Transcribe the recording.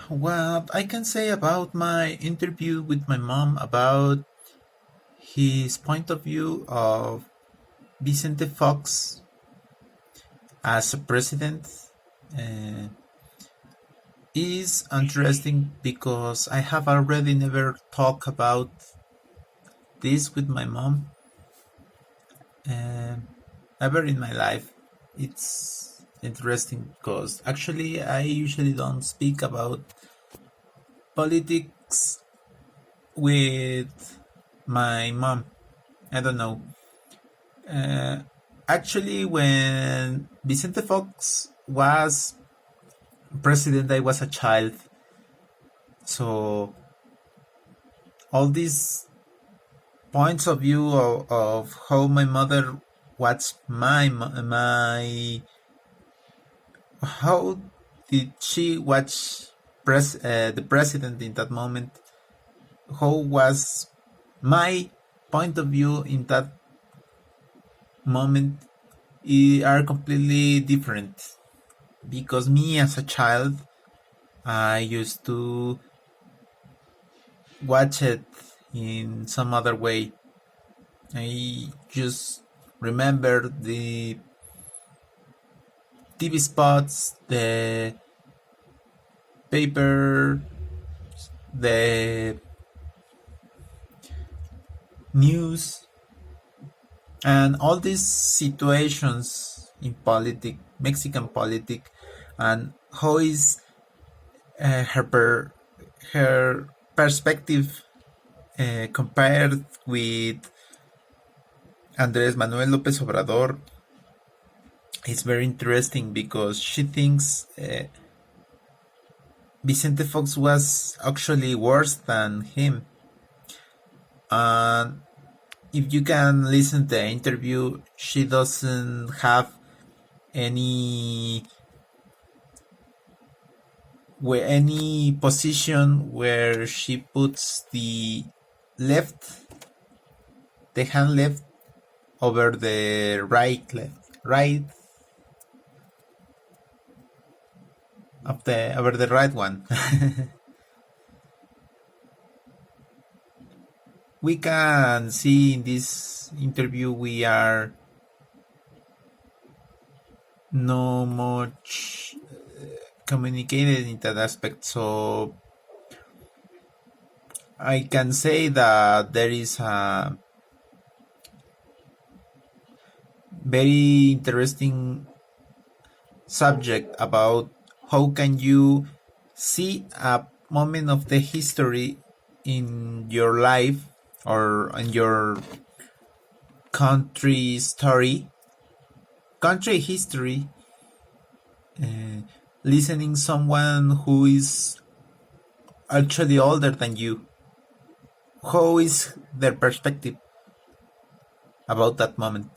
What I can say about my interview with my mom about his point of view of Vicente Fox as a president uh, is interesting because I have already never talked about this with my mom uh, ever in my life. It's interesting because actually I usually don't speak about politics with my mom. I don't know. Uh, Actually, when Vicente Fox was president, I was a child. So all these points of view of how my mother watched my how did she watch the president in that moment? How was my point of view in that moment are completely different because me as a child I used to watch it in some other way. I just remember the TV spots, the paper, the news, and all these situations in Mexican politic, and how is her perspective compared with Andrés Manuel López Obrador. It's very interesting because she thinks Vicente Fox was actually worse than him. And if you can listen to the interview, she doesn't have any position where she puts the hand left over the right over the right one. We can see in this interview we are no much communicated in that aspect, so I can say that there is a very interesting subject about how can you see a moment of the history in your life or in your country history, listening someone who is actually older than you. How is their perspective about that moment?